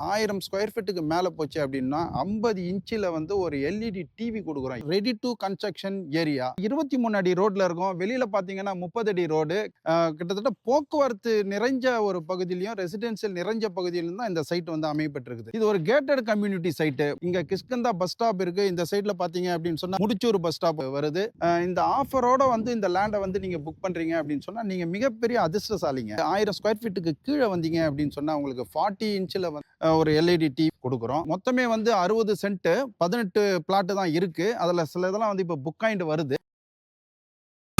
1000 square ஃபீட்டுக்கு மேலே போச்சு அப்படின்னா 50 இன்ச்சில் வந்து ஒரு எல்இடி டிவி கொடுக்குறோம். ரெடி டு கன்ஸ்ட்ரக்ஷன் ஏரியா 23 அடி ரோட்ல இருக்கும். வெளியில பார்த்தீங்கன்னா 30 அடி ரோடு. கிட்டத்தட்ட போக்குவரத்து நிறைஞ்ச ஒரு பகுதியிலையும் ரெசிடென்சியல் நிறைஞ்ச பகுதியிலும் தான் இந்த சைட் வந்து அமையப்பட்டிருக்குது. இது ஒரு கேட்டட் கம்யூனிட்டி சைட்டு. இங்க கிஷ்கிந்தா பஸ் ஸ்டாப் இருக்கு. இந்த சைட்ல பார்த்தீங்க அப்படின்னு சொன்னா முடிச்சூர் பஸ் ஸ்டாப் வருது. இந்த ஆஃபரோட வந்து இந்த லேண்டை வந்து நீங்க புக் பண்றீங்க அப்படின்னு சொன்னா நீங்க மிகப்பெரிய அதிர்ஷ்டசாலிங்க. 1000 ஸ்கொயர் ஃபீட்டுக்கு கீழே வந்தீங்க அப்படின்னு சொன்னா உங்களுக்கு 40 இன்ச்சில் ஒரு எல்இடி டிவி கொடுக்குறோம். மொத்தமே வந்து 60 சென்ட் 18 பிளாட் தான் இருக்கு. அதுல சில இதெல்லாம் வந்து இப்போ புக் ஆயிட்டு வருது.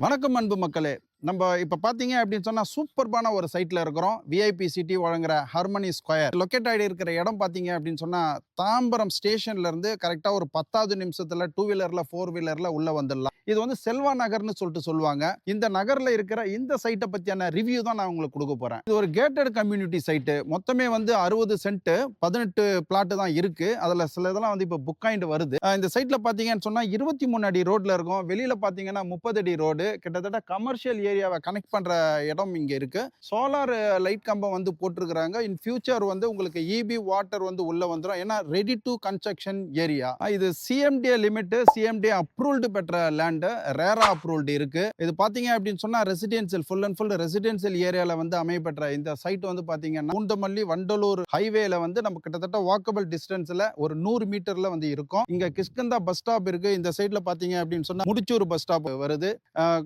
வணக்கம் அன்பு மக்களே. நம்ம இப்ப பாத்தீங்க அப்படின்னு சொன்னா சூப்பர்பான ஒரு சைட்ல இருக்கிறோம். விஐபி சிட்டி வழங்குற ஹார்மனி ஸ்கொயர் லொக்கேட் ஆகி இருக்கிற இடம் பாத்தீங்க அப்படின்னு சொன்னா தாம்பரம் ஸ்டேஷன்ல இருந்து கரெக்டா ஒரு 10வது நிமிஷத்துல 2 வீலர்ல 4 வீலர்ல உள்ள வந்துடலாம். இது வந்து செல்வா நகர்னு சொல்லிட்டு சொல்லுவாங்க. இந்த நகர்ல இருக்கிற இந்த சைட்டை பத்தியான ரிவ்யூ தான் நான் உங்களுக்கு கொடுக்க போறேன். இது ஒரு கேட்டட் கம்யூனிட்டி சைட்டு. மொத்தமே வந்து 60 சென்ட் 18 பிளாட் தான் இருக்கு. அதுல சில இதெல்லாம் வந்து இப்ப புக் ஆயிட்டு வருது. இந்த சைட்ல பாத்தீங்கன்னு சொன்னா 23 அடி ரோட்ல இருக்கும். வெளியில பாத்தீங்கன்னா 30 அடி ரோடு. கிட்டத்தட்ட கமர்ஷியல் ஏரியாவை கனெக்ட் பண்ற இடம் இங்க இருக்கு. சோலார் லைட் கம்பம் வந்து போட்டிருக்கிறாங்க. இன் ஃபியூச்சர் வந்து உங்களுக்கு இபி வாட்டர் வந்து உள்ள வந்துடும். ஏன்னா ரெடி டு கன்ஸ்ட்ரக்ஷன் ஏரியா. இது சிஎம்டிஏ லிமிட், சிஎம்டிஏ அப்ரூவ்டு பெற்ற லேண்ட், ரேரா அப்ரூவ்டு இருக்கு. இது பாத்தீங்க அப்படின்னு சொன்னா residential full and full residential ஏரியால வந்து அமையப்பெற்ற இந்த சைட் வந்து பாத்தீங்கன்னா பூந்தமல்லி வண்டலூர் ஹைவேல வந்து நம்ம கிட்டத்தட்ட வாக்கபிள் டிஸ்டன்ஸ்ல ஒரு 100 மீட்டர்ல வந்து இருக்கும். இங்க கிஷ்கிந்தா பஸ் ஸ்டாப் இருக்கு. இந்த சைட்ல பாத்தீங்க அப்படின்னு சொன்னா முடிச்சூர் பஸ் ஸ்டாப் வருது.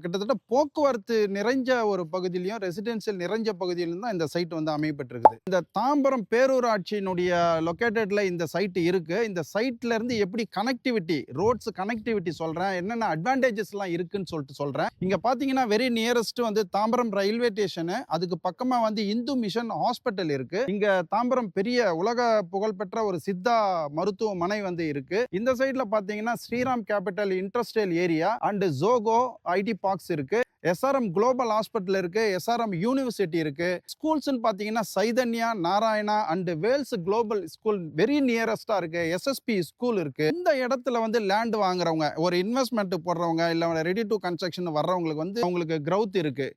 கிட்டத்தட்ட போக்குவரத்து நிறைஞ்ச ஒரு பகுதியிலையும் ரெசிடென்சியல் நிறைஞ்ச பகுதியிலும் தான் இந்த சைட் வந்து அமையப்பட்டிருக்குது. இந்த தாம்பரம் பேரூராட்சியினுடைய லொகேட்டட்ல இந்த சைட் இருக்கு. இந்த சைட்ல இருந்து எப்படி கனெக்டிவிட்டி, ரோட்ஸ் கனெக்டிவிட்டி சொல்றேன், என்னென்ன அட்வான்டேஜஸ் எல்லாம் இருக்குன்னு சொல்லிட்டு சொல்றேன். இங்க பாத்தீங்கன்னா வெரி நியரஸ்ட் வந்து தாம்பரம் ரயில்வே ஸ்டேஷன், அதுக்கு பக்கமா வந்து இந்து மிஷன் ஹாஸ்பிட்டல் இருக்கு. இங்க தாம்பரம் பெரிய உலக புகழ்பெற்ற ஒரு சித்தா மருத்துவமனை வந்து இருக்கு. இந்த சைட்ல பாத்தீங்கன்னா Sriram capital industrial area and Zoho IT parks இருக்கு. எஸ்ஆர்எம் குளோபல் ஹாஸ்பிட்டல் இருக்கு. எஸ்ஆர்எம் யூனிவர்சிட்டி இருக்கு. ஸ்கூல்ஸ் பாத்தீங்கன்னா Chaitanya, Narayana and Vels global school very நியரஸ்டா இருக்கு. எஸ்எஸ்பி ஸ்கூல் இருக்கு. இந்த இடத்துல வந்து லேண்ட் வாங்குறவங்க, ஒரு இன்வெஸ்ட்மெண்ட் போடுறவங்க, இல்ல ரெடி டு கன்ஸ்ட்ரக்ஷன் வர்றவங்களுக்கு வந்து அவங்களுக்கு growth இருக்கு.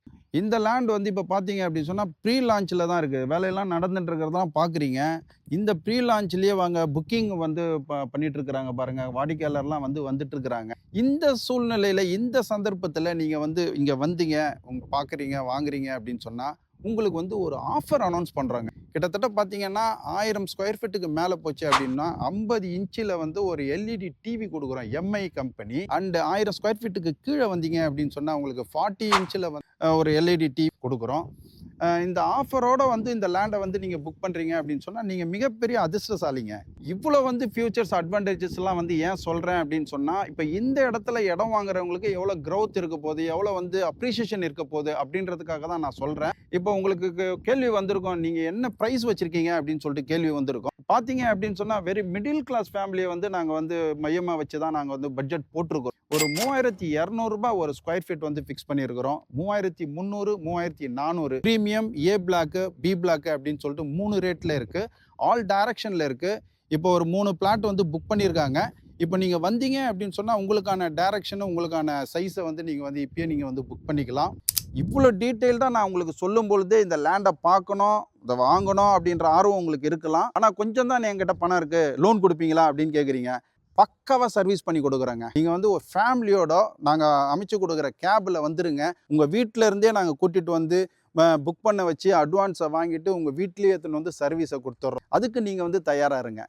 இந்த லேண்ட் வந்து இப்போ பார்த்தீங்க அப்படின்னு சொன்னால் ப்ரீ லான்ச்சில் தான் இருக்குது. வேலையெல்லாம் நடந்துட்டு இருக்கிறதெல்லாம் பார்க்குறீங்க. இந்த ப்ரீ லான்ச்லேயே வாங்க புக்கிங் வந்து பண்ணிட்டு இருக்கிறாங்க பாருங்கள். வாடிக்கையாளர்லாம் வந்து வந்துட்டு இருக்கிறாங்க. இந்த சூழ்நிலையில், இந்த சந்தர்ப்பத்தில் நீங்கள் வந்து இங்கே வந்தீங்க, பார்க்குறீங்க, வாங்குறீங்க அப்படின்னு சொன்னால் உங்களுக்கு வந்து ஒரு ஆஃபர் அனௌன்ஸ் பண்ணுறாங்க. கிட்டத்தட்ட பார்த்தீங்கன்னா 1000 ஸ்கொயர் ஃபீட்டுக்கு மேலே போச்சு அப்படின்னா 50 இன்ச்சில் வந்து ஒரு எல்இடி டிவி கொடுக்குறோம், எம்ஐ கம்பெனி. அண்ட் 1000 ஸ்கொயர் ஃபீட்டுக்கு கீழே வந்தீங்க அப்படின்னு சொன்னால் உங்களுக்கு 40 இன்ச்சில் ஒரு எல்இடி டிவி கொடுக்குறோம். இந்த ஆஃபரோட வந்து இந்த லேண்டை வந்து நீங்கள் புக் பண்ணுறீங்க அப்படின்னு சொன்னால் நீங்கள் மிகப்பெரிய அதிர்ஷ்டசாலிங்க. இவ்வளோ வந்து ஃபியூச்சர்ஸ் அட்வான்டேஜஸ்லாம் வந்து ஏன் சொல்கிறேன் அப்படின்னு சொன்னால், இப்போ இந்த இடத்துல இடம் வாங்குறவங்களுக்கு எவ்வளோ growth இருக்க போகுது, எவ்வளோ வந்து அப்ரிஷியேஷன் இருக்க போகுது அப்படின்றதுக்காக தான் நான் சொல்கிறேன். இப்போ உங்களுக்கு கேள்வி வந்திருக்கும், நீங்கள் என்ன ப்ரைஸ் வச்சுருக்கீங்க அப்படின்னு சொல்லிட்டு கேள்வி வந்திருக்கும். பார்த்தீங்க அப்படின்னு சொன்னால் வெரி மிடில் கிளாஸ் ஃபேமிலியை வந்து நாங்கள் வந்து மையமாக வச்சு தான் நாங்கள் வந்து பட்ஜெட் போட்டிருக்கோம். ஒரு 3200 ரூபாய் ஒரு ஸ்கொயர் ஃபீட் வந்து ஃபிக்ஸ் பண்ணியிருக்கிறோம். 3300, 3400 ப்ரீமியம், ஏ பிளாக்கு, பி பிளாக்கு அப்படின்னு சொல்லிட்டு 3 ரேட்டில் இருக்குது. ஆல் டைரக்ஷனில் இருக்குது. இப்போ ஒரு 3 பிளாட் வந்து புக் பண்ணியிருக்காங்க. இப்போ நீங்கள் வந்தீங்க அப்படின்னு சொன்னால் உங்களுக்கான டைரக்ஷனு, உங்களுக்கான சைஸை வந்து நீங்கள் வந்து இப்பயே நீங்கள் வந்து புக் பண்ணிக்கலாம். இவ்வளோ டீட்டெயில்டாக நான் உங்களுக்கு சொல்லும் பொழுதே இந்த லேண்டை பார்க்கணும், இதை வாங்கணும் அப்படின்ற ஆர்வம் உங்களுக்கு இருக்கலாம். ஆனால் கொஞ்சம் தான் என்கிட்ட பணம் இருக்குது, லோன் கொடுப்பீங்களா அப்படின்னு கேட்குறீங்க. பக்காவாக சர்வீஸ் பண்ணி கொடுக்குறேங்க. நீங்கள் வந்து ஒரு ஃபேமிலியோட நாங்கள் அமைச்சு கொடுக்குற கேபில் வந்துருங்க. உங்கள் வீட்டில் இருந்தே நாங்கள் கூட்டிகிட்டு வந்து புக் பண்ண வச்சு அட்வான்ஸை வாங்கிட்டு உங்கள் வீட்லேயே எடுத்துன்னு வந்து சர்வீஸை கொடுத்துட்றோம். அதுக்கு நீங்கள் வந்து தயாராக இருங்க.